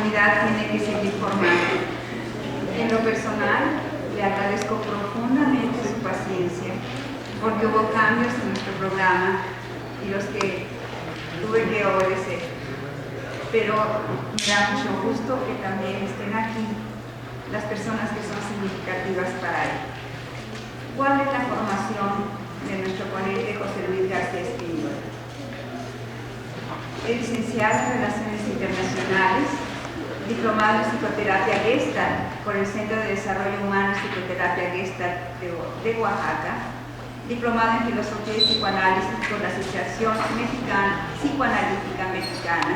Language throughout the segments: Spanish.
comunidad tiene que seguir formando. En lo personal, le agradezco profundamente su paciencia, porque hubo cambios en nuestro programa y los que tuve que obedecer. Pero me da mucho gusto que también estén aquí las personas que son significativas para él. ¿Cuál es la formación de nuestro ponente José Luis García Espíndola? Es licenciado en Relaciones Internacionales, diplomado en Psicoterapia Gestalt por el Centro de Desarrollo Humano y Psicoterapia Gestalt de Oaxaca, diplomado en Filosofía y Psicoanálisis por la Asociación Psicoanalítica Mexicana,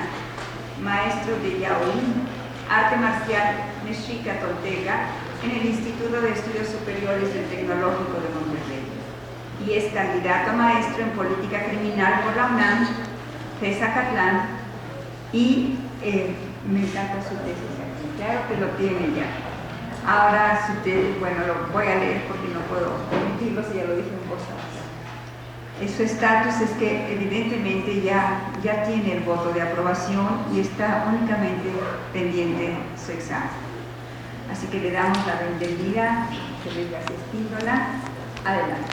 maestro de Yaoín, arte marcial mexica tolteca en el Instituto de Estudios Superiores del Tecnológico de Monterrey, y es candidato a maestro en Política Criminal por la UNAM, FES Acatlán, y me encanta su tesis aquí, claro que lo tiene ya. Ahora su tesis, bueno, lo voy a leer porque no puedo omitirlo si ya lo dije en voz alta. Su estatus es que evidentemente ya tiene el voto de aprobación y está únicamente pendiente su examen. Así que le damos la bienvenida a José Luis García Espíndola. Adelante.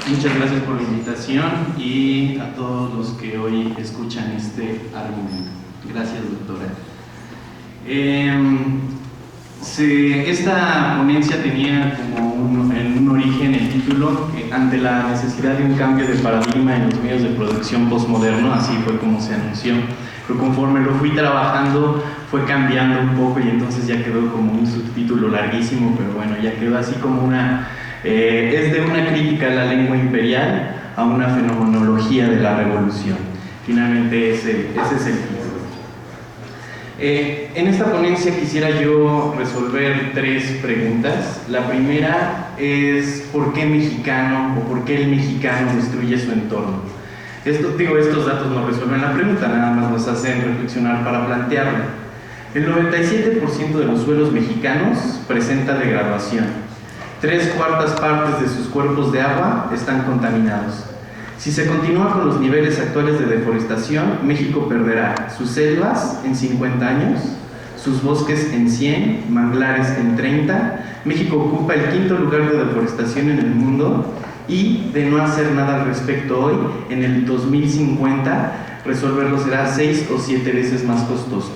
Muchas gracias por la invitación y a todos los que hoy escuchan este argumento. Gracias, doctora. Esta ponencia tenía como un origen el título ante la necesidad de un cambio de paradigma en los medios de producción postmoderno, así fue como se anunció, pero conforme lo fui trabajando fue cambiando un poco y entonces ya quedó como un subtítulo larguísimo, pero bueno, ya quedó así como es de una crítica a la lengua imperial a una fenomenología de la revolución. Finalmente ese es el título. En esta ponencia quisiera yo resolver 3 preguntas. La primera es ¿por qué mexicano o por qué el mexicano destruye su entorno? Estos datos no resuelven la pregunta, nada más nos hacen reflexionar para plantearla. El 97% de los suelos mexicanos presenta degradación. 3/4 partes de sus cuerpos de agua están contaminados. Si se continúa con los niveles actuales de deforestación, México perderá sus selvas en 50 años, sus bosques en 100, manglares en 30. México ocupa el 5º lugar de deforestación en el mundo y, de no hacer nada al respecto hoy, en el 2050 resolverlo será 6 o 7 veces más costoso.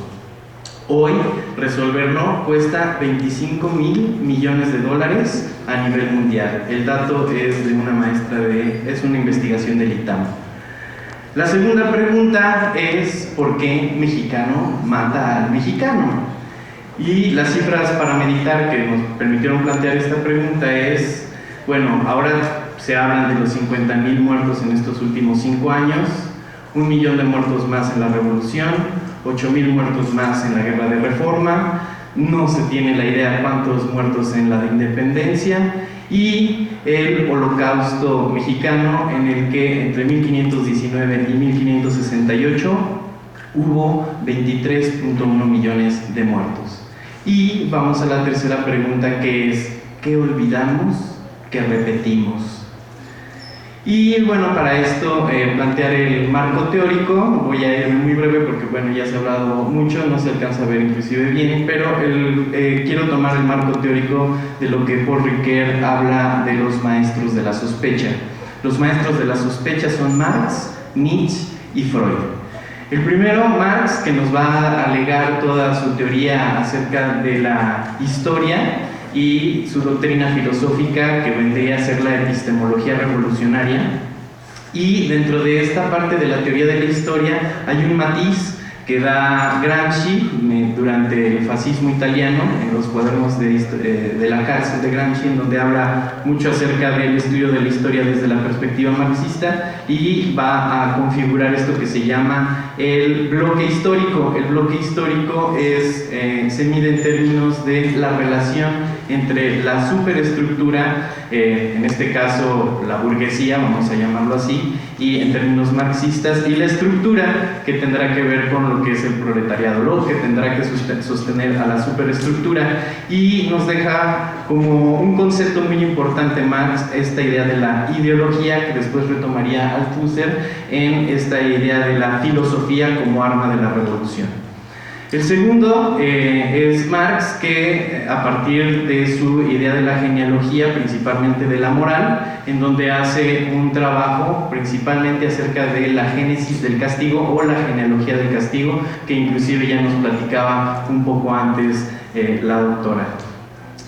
Hoy, resolverlo cuesta $25,000 millones a nivel mundial. El dato es de una maestra es una investigación del ITAM. La segunda pregunta es ¿por qué mexicano mata al mexicano? Y las cifras para meditar que nos permitieron plantear esta pregunta es, bueno, ahora se hablan de los 50,000 muertos en estos últimos 5 años, 1 millón de muertos más en la revolución, 8,000 muertos más en la guerra de reforma, no se tiene la idea cuántos muertos en la de independencia, y el holocausto mexicano en el que entre 1519 y 1568 hubo 23.1 millones de muertos. Y vamos a la tercera pregunta, que es ¿qué olvidamos? ¿Qué repetimos? Y bueno, para esto plantear el marco teórico. Voy a ir muy breve porque bueno, ya se ha hablado mucho, no se alcanza a ver inclusive bien, pero quiero tomar el marco teórico de lo que Paul Ricoeur habla de los maestros de la sospecha. Los maestros de la sospecha son Marx, Nietzsche y Freud. El primero, Marx, que nos va a alegar toda su teoría acerca de la historia y su doctrina filosófica, que vendría a ser la epistemología revolucionaria. Y dentro de esta parte de la teoría de la historia hay un matiz que da Gramsci durante el fascismo italiano, en los cuadernos de la cárcel de Gramsci, en donde habla mucho acerca del estudio de la historia desde la perspectiva marxista, y va a configurar esto que se llama el bloque histórico. El bloque histórico se mide en términos de la relación entre la superestructura, en este caso la burguesía, vamos a llamarlo así, y en términos marxistas, y la estructura que tendrá que ver con lo que es el proletariado, lo que tendrá que sostener a la superestructura, y nos deja como un concepto muy importante Marx esta idea de la ideología, que después retomaría Althusser en esta idea de la filosofía como arma de la revolución. El segundo es Marx, que a partir de su idea de la genealogía, principalmente de la moral, en donde hace un trabajo principalmente acerca de la génesis del castigo o la genealogía del castigo, que inclusive ya nos platicaba un poco antes la doctora.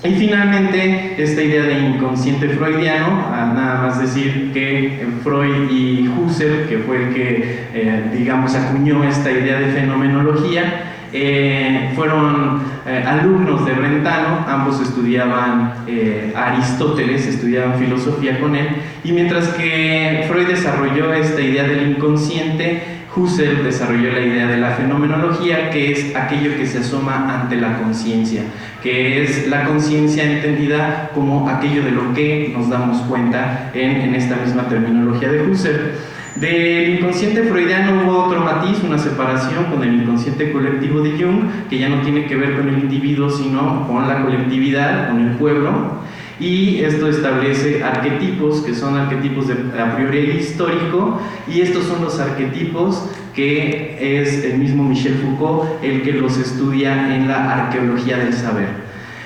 Y finalmente, esta idea de inconsciente freudiano, nada más decir que Freud y Husserl, que fue el que, digamos, acuñó esta idea de fenomenología, fueron alumnos de Brentano, ambos estudiaban Aristóteles, estudiaban filosofía con él, y mientras que Freud desarrolló esta idea del inconsciente, Husserl desarrolló la idea de la fenomenología, que es aquello que se asoma ante la conciencia, que es la conciencia entendida como aquello de lo que nos damos cuenta en esta misma terminología de Husserl. Del inconsciente freudiano hubo otro matiz, una separación con el inconsciente colectivo de Jung, que ya no tiene que ver con el individuo, sino con la colectividad, con el pueblo. Y esto establece arquetipos, que son arquetipos de a priori histórico, y estos son los arquetipos que es el mismo Michel Foucault el que los estudia en la arqueología del saber.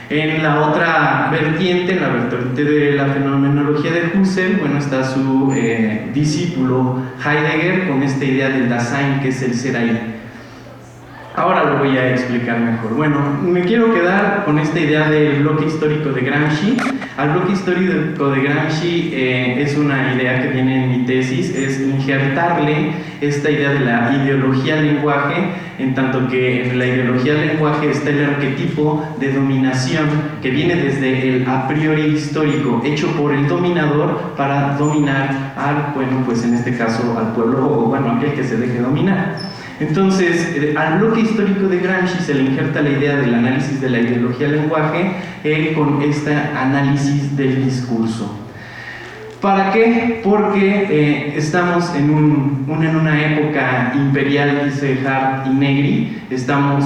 En la otra vertiente, en la vertiente de la fenomenología de Husserl, bueno, está su discípulo Heidegger con esta idea del Dasein, que es el ser ahí. Ahora lo voy a explicar mejor. Bueno, me quiero quedar con esta idea del bloque histórico de Gramsci. Al bloque histórico de Gramsci es una idea que viene en mi tesis, es injertarle esta idea de la ideología al lenguaje, en tanto que en la ideología al lenguaje está el arquetipo de dominación que viene desde el a priori histórico, hecho por el dominador para dominar al, bueno, pues en este caso al pueblo, o bueno, aquel que se deje dominar. Entonces, al bloque histórico de Gramsci se le injerta la idea del análisis de la ideología del lenguaje con este análisis del discurso. ¿Para qué? Porque estamos en una época imperial, dice Hart y Negri,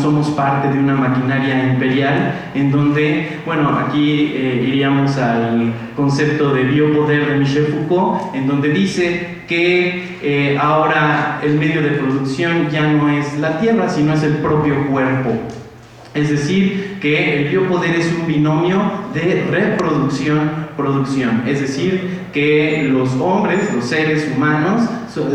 somos parte de una maquinaria imperial en donde, bueno, aquí iríamos al concepto de biopoder de Michel Foucault, en donde dice que ahora el medio de producción ya no es la tierra, sino es el propio cuerpo. Es decir, que el biopoder es un binomio de reproducción-producción. Es decir, que los hombres, los seres humanos,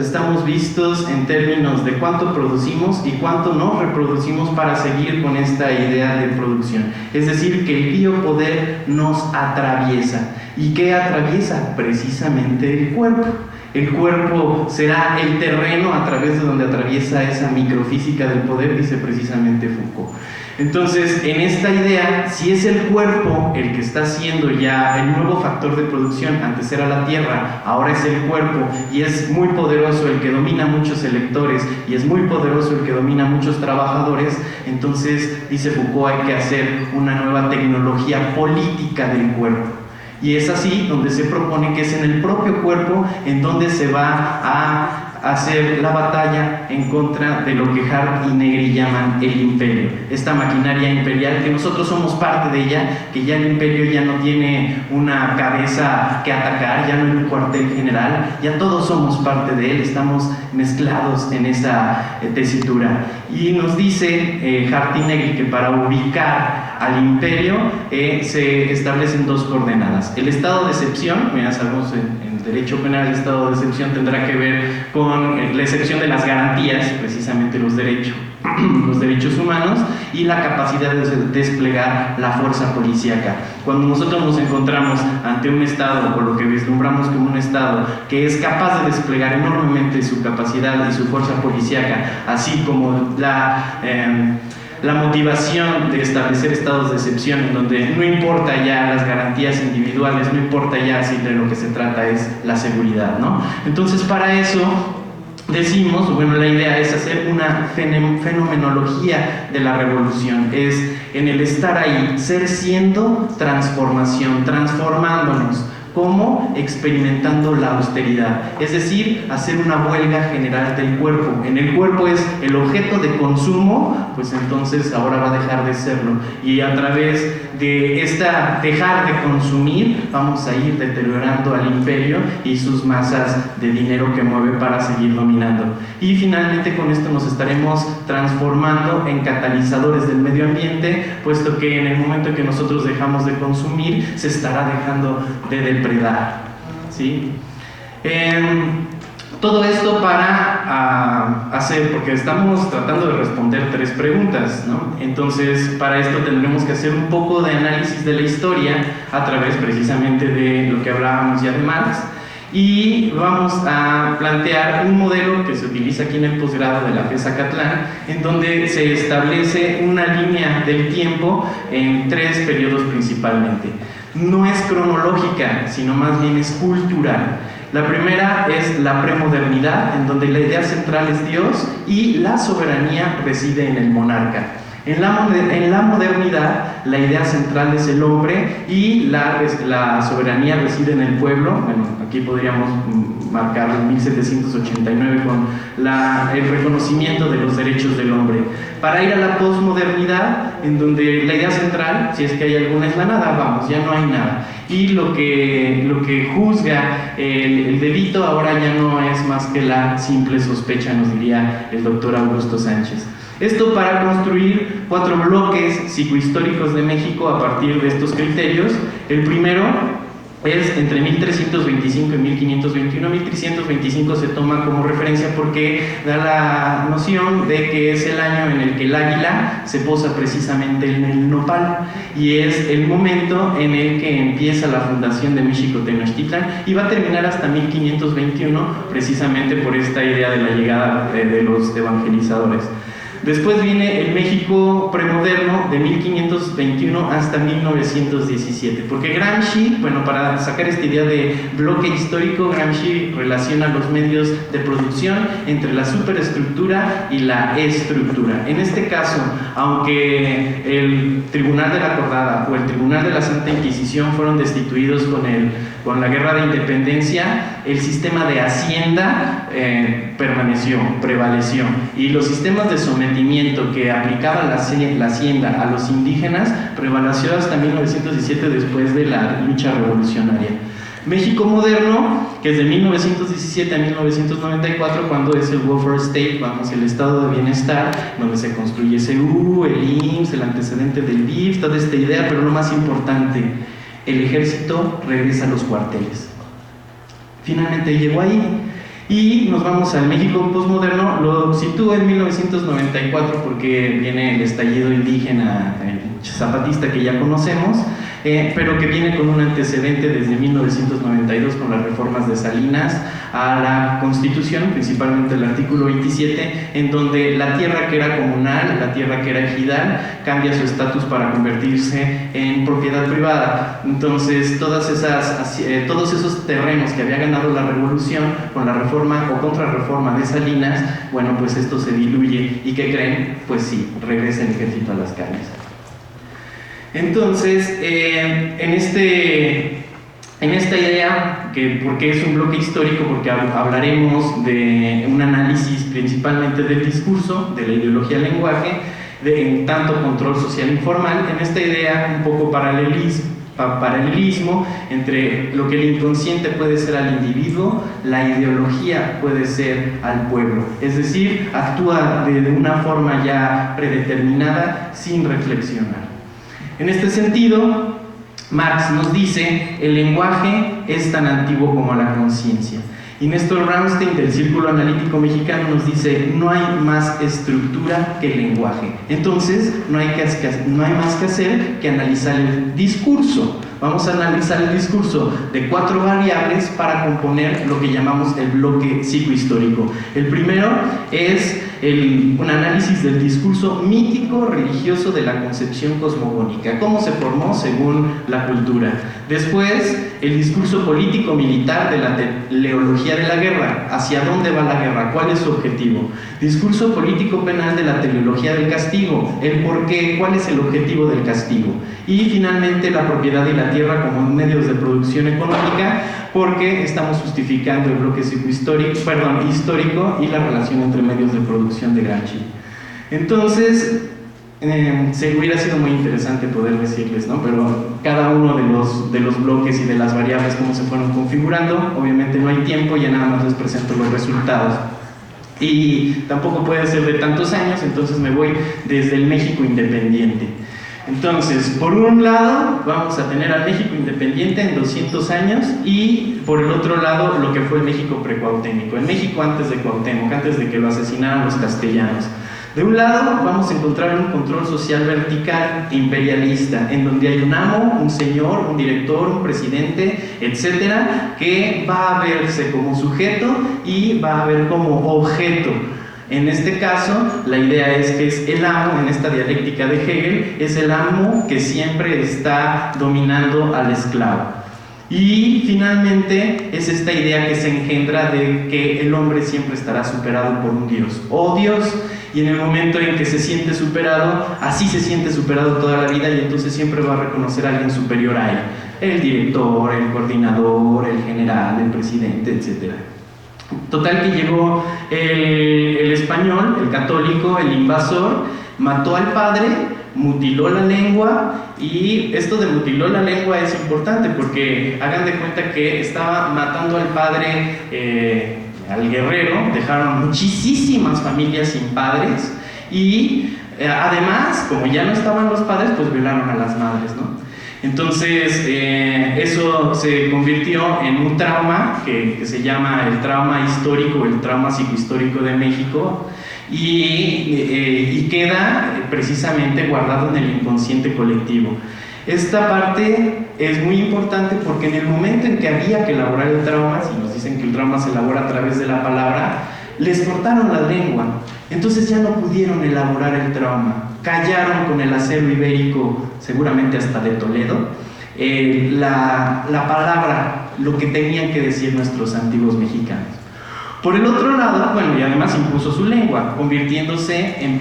estamos vistos en términos de cuánto producimos y cuánto no reproducimos para seguir con esta idea de producción. Es decir, que el biopoder nos atraviesa. ¿Y qué atraviesa? Precisamente el cuerpo. El cuerpo será el terreno a través de donde atraviesa esa microfísica del poder, dice precisamente Foucault. Entonces, en esta idea, si es el cuerpo el que está siendo ya el nuevo factor de producción, antes era la tierra, ahora es el cuerpo, y es muy poderoso el que domina muchos electores, y es muy poderoso el que domina muchos trabajadores, entonces, dice Foucault, hay que hacer una nueva tecnología política del cuerpo. Y es así donde se propone que es en el propio cuerpo en donde se va a hacer la batalla en contra de lo que Hart y Negri llaman el imperio, esta maquinaria imperial que nosotros somos parte de ella, que ya el imperio ya no tiene una cabeza que atacar, ya no hay un cuartel general, ya todos somos parte de él, estamos mezclados en esa tesitura. Y nos dice Hart y Negri que para ubicar al imperio se establecen dos coordenadas: el estado de excepción, mira, sabemos en derecho penal el estado de excepción tendrá que ver con la excepción de las garantías, precisamente los derechos humanos, y la capacidad de desplegar la fuerza policíaca. Cuando nosotros nos encontramos ante un Estado, o lo que vislumbramos como un Estado, que es capaz de desplegar enormemente su capacidad y su fuerza policíaca, así como la motivación de establecer estados de excepción en donde no importa ya las garantías individuales, no importa ya si de lo que se trata es la seguridad, ¿no? Entonces, para eso decimos, bueno, la idea es hacer una fenomenología de la revolución, es en el estar ahí, ser siendo transformación, transformándonos. ¿Cómo? Experimentando la austeridad, es decir, hacer una huelga general del cuerpo. En el cuerpo es el objeto de consumo, pues entonces ahora va a dejar de serlo. Y a través de esta dejar de consumir, vamos a ir deteriorando al imperio y sus masas de dinero que mueve para seguir dominando. Y finalmente con esto nos estaremos transformando en catalizadores del medio ambiente, puesto que en el momento en que nosotros dejamos de consumir, se estará dejando de depredar, ¿sí? Todo esto para hacer, porque estamos tratando de responder 3 preguntas, ¿no? Entonces, para esto tendremos que hacer un poco de análisis de la historia a través precisamente de lo que hablábamos ya de Marx, y vamos a plantear un modelo que se utiliza aquí en el posgrado de la FES Zacatlán, en donde se establece una línea del tiempo en 3 periodos principalmente. No es cronológica, sino más bien es cultural. La primera es la premodernidad, en donde la idea central es Dios y la soberanía reside en el monarca. En la modernidad, la idea central es el hombre y la soberanía reside en el pueblo. Bueno, aquí podríamos marcar en 1789 con el reconocimiento de los derechos del hombre. Para ir a la posmodernidad, en donde la idea central, si es que hay alguna, es la nada, vamos, ya no hay nada. Y lo que juzga el delito ahora ya no es más que la simple sospecha, nos diría el doctor Augusto Sánchez. Esto para construir 4 bloques psicohistóricos de México a partir de estos criterios. El primero es entre 1325 y 1521. 1325 se toma como referencia porque da la noción de que es el año en el que el águila se posa precisamente en el nopal, y es el momento en el que empieza la fundación de México Tenochtitlan, y va a terminar hasta 1521 precisamente por esta idea de la llegada de los evangelizadores. Después viene el México premoderno de 1521 hasta 1917, porque Gramsci, bueno, para sacar esta idea de bloque histórico, Gramsci relaciona los medios de producción entre la superestructura y la estructura. En este caso, aunque el Tribunal de la Acordada o el Tribunal de la Santa Inquisición fueron destituidos con la Guerra de Independencia, el sistema de hacienda prevaleció, y los sistemas de sometimiento que aplicaba la hacienda a los indígenas prevaleció hasta 1917, después de la lucha revolucionaria. México moderno, que es de 1917 a 1994, cuando es el welfare state, vamos, el estado de bienestar, donde se construye CU, el IMSS, el antecedente del DIF, toda esta idea, pero lo más importante, el ejército regresa a los cuarteles. Finalmente llegó ahí. Y nos vamos al México postmoderno. Lo sitúo en 1994 porque viene el estallido indígena zapatista que ya conocemos, pero que viene con un antecedente desde 1992 con las reformas de Salinas a la Constitución, principalmente el artículo 27, en donde la tierra que era comunal, la tierra que era ejidal, cambia su estatus para convertirse en propiedad privada. Entonces todos esos terrenos que había ganado la revolución con la reforma o contrarreforma de Salinas, bueno, pues esto se diluye. ¿Y qué creen? Pues sí, regresa el ejército a las calles. Entonces, en esta idea, que porque es un bloque histórico, porque hablaremos de un análisis principalmente del discurso, de la ideología del lenguaje, en tanto control social informal, en esta idea un poco paralelismo entre lo que el inconsciente puede ser al individuo, la ideología puede ser al pueblo, es decir, actúa de una forma ya predeterminada sin reflexionar. En este sentido, Marx nos dice: el lenguaje es tan antiguo como la conciencia. Y Néstor Ramstein, del Círculo Analítico Mexicano, nos dice: no hay más estructura que el lenguaje. Entonces, no hay más que hacer que analizar el discurso. Vamos a analizar el discurso de 4 variables para componer lo que llamamos el bloque psicohistórico. El primero es un análisis del discurso mítico religioso de la concepción cosmogónica, cómo se formó según la cultura. Después, el discurso político militar de la teleología de la guerra, hacia dónde va la guerra, cuál es su objetivo. Discurso político penal de la teleología del castigo, el por qué, cuál es el objetivo del castigo. Y finalmente, la propiedad de la tierra como medios de producción económica, porque estamos justificando el bloque histórico y la relación entre medios de producción de Gramsci. Entonces, hubiera sido muy interesante poder decirles, ¿no? Pero cada uno de los bloques y de las variables, cómo se fueron configurando, obviamente no hay tiempo, ya nada más les presento los resultados. Y tampoco puede ser de tantos años, entonces me voy desde el México independiente. Entonces, por un lado, vamos a tener al México independiente en 200 años y por el otro lado, lo que fue el México precuauhtémico, el México antes de Cuauhtémoc, antes de que lo asesinaran los castellanos. De un lado, vamos a encontrar un control social vertical imperialista, en donde hay un amo, un señor, un director, un presidente, etcétera, que va a verse como sujeto y va a ver como objeto. En este caso, la idea es que es el amo, en esta dialéctica de Hegel, es el amo que siempre está dominando al esclavo. Y finalmente es esta idea que se engendra de que el hombre siempre estará superado por un Dios. Oh Dios, y en el momento en que se siente superado, así se siente superado toda la vida y entonces siempre va a reconocer a alguien superior a él. El director, el coordinador, el general, el presidente, etc. Total que llegó el español, el católico, el invasor, mató al padre, mutiló la lengua, y esto de mutiló la lengua es importante porque hagan de cuenta que estaba matando al padre, al guerrero, dejaron muchísimas familias sin padres y además, como ya no estaban los padres, pues violaron a las madres, ¿no? Entonces, eso se convirtió en un trauma que se llama el trauma histórico, el trauma psicohistórico de México, y queda precisamente guardado en el inconsciente colectivo. Esta parte es muy importante porque en el momento en que había que elaborar el trauma, si nos dicen que el trauma se elabora a través de la palabra, les cortaron la lengua, entonces ya no pudieron elaborar el trauma. Callaron con el acero ibérico, seguramente hasta de Toledo, la palabra, lo que tenían que decir nuestros antiguos mexicanos. Por el otro lado, bueno, y además impuso su lengua, convirtiéndose en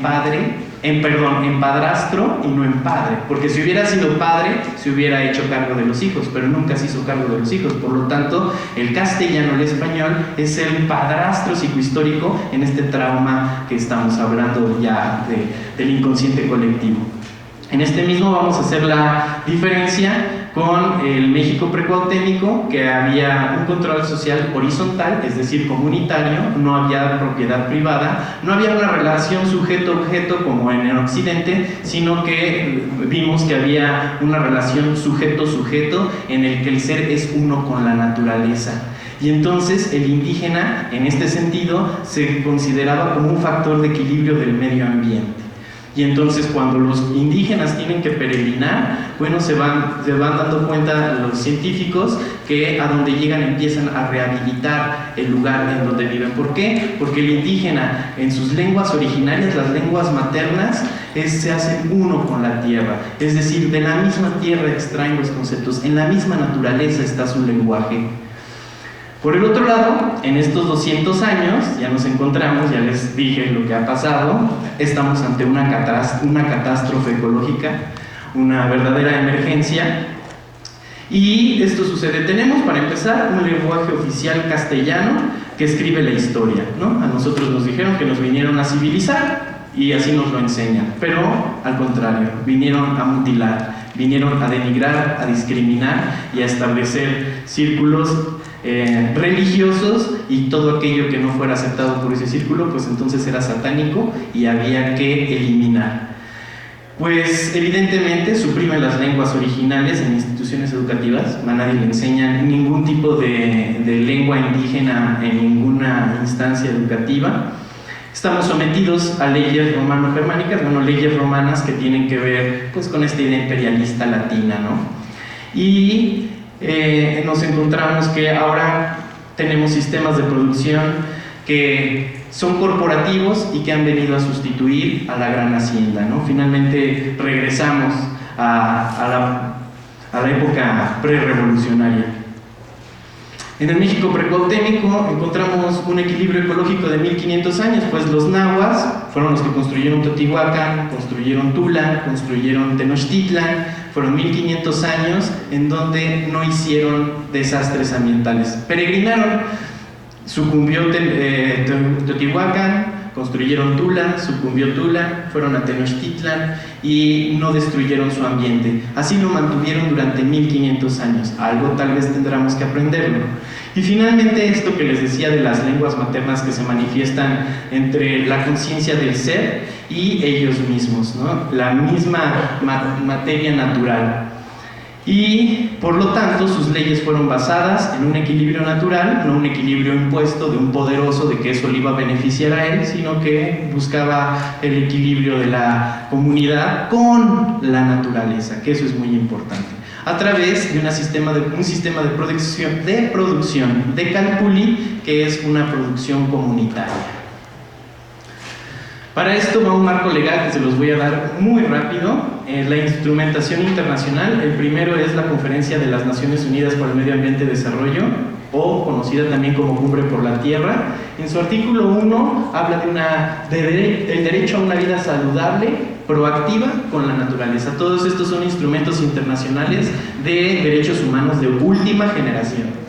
padrastro y no en padre, porque si hubiera sido padre, se hubiera hecho cargo de los hijos, pero nunca se hizo cargo de los hijos. Por lo tanto, el castellano, el español, es el padrastro psicohistórico en este trauma que estamos hablando ya del inconsciente colectivo. En este mismo vamos a hacer la diferencia con el México precuauhtémico, que había un control social horizontal, es decir, comunitario, no había propiedad privada, no había una relación sujeto-objeto como en el occidente, sino que vimos que había una relación sujeto-sujeto en el que el ser es uno con la naturaleza. Y entonces el indígena, en este sentido, se consideraba como un factor de equilibrio del medio ambiente. Y entonces cuando los indígenas tienen que peregrinar, bueno, se van dando cuenta los científicos que a donde llegan empiezan a rehabilitar el lugar en donde viven. ¿Por qué? Porque el indígena en sus lenguas originarias, las lenguas maternas, se hacen uno con la tierra. Es decir, de la misma tierra extraen los conceptos, en la misma naturaleza está su lenguaje. Por el otro lado, en estos 200 años, ya nos encontramos, ya les dije lo que ha pasado, estamos ante una catástrofe ecológica, una verdadera emergencia, y esto sucede. Tenemos, para empezar, un lenguaje oficial castellano que escribe la historia, ¿no? A nosotros nos dijeron que nos vinieron a civilizar, y así nos lo enseñan, pero al contrario, vinieron a mutilar, vinieron a denigrar, a discriminar y a establecer círculos religiosos, y todo aquello que no fuera aceptado por ese círculo, pues entonces era satánico y había que eliminar. Pues evidentemente suprimen las lenguas originales en instituciones educativas, a nadie le enseñan ningún tipo de lengua indígena en ninguna instancia educativa. Estamos sometidos a leyes romano-germánicas, bueno, leyes romanas que tienen que ver pues con esta idea imperialista latina, ¿no? y nos encontramos que ahora tenemos sistemas de producción que son corporativos y que han venido a sustituir a la gran hacienda, ¿no? Finalmente regresamos a la época prerevolucionaria. En el México precuautémico encontramos un equilibrio ecológico de 1500 años, pues los nahuas fueron los que construyeron Teotihuacán, construyeron Tula, construyeron Tenochtitlan. Fueron 1500 años en donde no hicieron desastres ambientales. Peregrinaron, sucumbió Teotihuacán, construyeron Tula, sucumbió Tula, fueron a Tenochtitlan y no destruyeron su ambiente. Así lo mantuvieron durante 1500 años. Algo tal vez tendremos que aprenderlo. Y finalmente esto que les decía de las lenguas maternas que se manifiestan entre la conciencia del ser y ellos mismos, ¿no? La misma materia natural. Y por lo tanto sus leyes fueron basadas en un equilibrio natural, no un equilibrio impuesto de un poderoso de que eso le iba a beneficiar a él, sino que buscaba el equilibrio de la comunidad con la naturaleza, que eso es muy importante, a través de un sistema de producción de calpulli, que es una producción comunitaria. Para esto va un marco legal que se los voy a dar muy rápido. La instrumentación internacional, el primero es la Conferencia de las Naciones Unidas para el Medio Ambiente y Desarrollo, o conocida también como Cumbre por la Tierra. En su artículo 1 habla del derecho a una vida saludable, proactiva con la naturaleza. Todos estos son instrumentos internacionales de derechos humanos de última generación.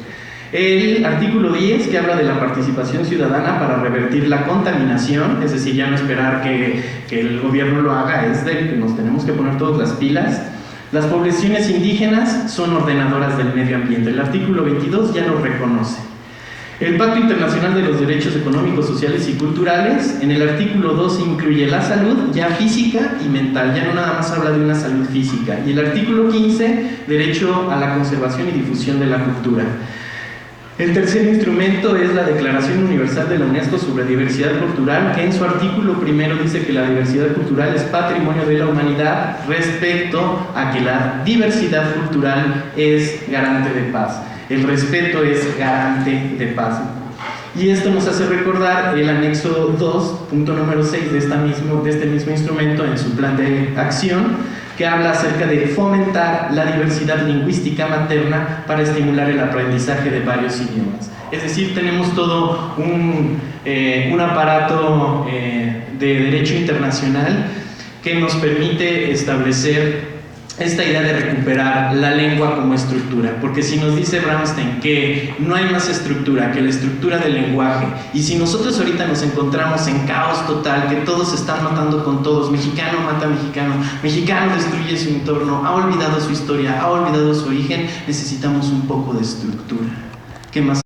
El artículo 10, que habla de la participación ciudadana para revertir la contaminación, es decir, ya no esperar que el gobierno lo haga, es de que nos tenemos que poner todas las pilas. Las poblaciones indígenas son ordenadoras del medio ambiente. El artículo 22 ya lo reconoce. El Pacto Internacional de los Derechos Económicos, Sociales y Culturales, en el artículo 2 incluye la salud ya física y mental, ya no nada más habla de una salud física. Y el artículo 15, derecho a la conservación y difusión de la cultura. El tercer instrumento es la Declaración Universal de la UNESCO sobre Diversidad Cultural, que en su artículo primero dice que la diversidad cultural es patrimonio de la humanidad respecto a que la diversidad cultural es garante de paz. El respeto es garante de paz. Y esto nos hace recordar el anexo 2, punto número 6 de este mismo instrumento en su plan de acción, que habla acerca de fomentar la diversidad lingüística materna para estimular el aprendizaje de varios idiomas. Es decir, tenemos todo un aparato de derecho internacional que nos permite establecer esta idea de recuperar la lengua como estructura, porque si nos dice Bramstein que no hay más estructura que la estructura del lenguaje, y si nosotros ahorita nos encontramos en caos total, que todos se están matando con todos, mexicano mata a mexicano, mexicano destruye su entorno, ha olvidado su historia, ha olvidado su origen, necesitamos un poco de estructura. ¿Qué más?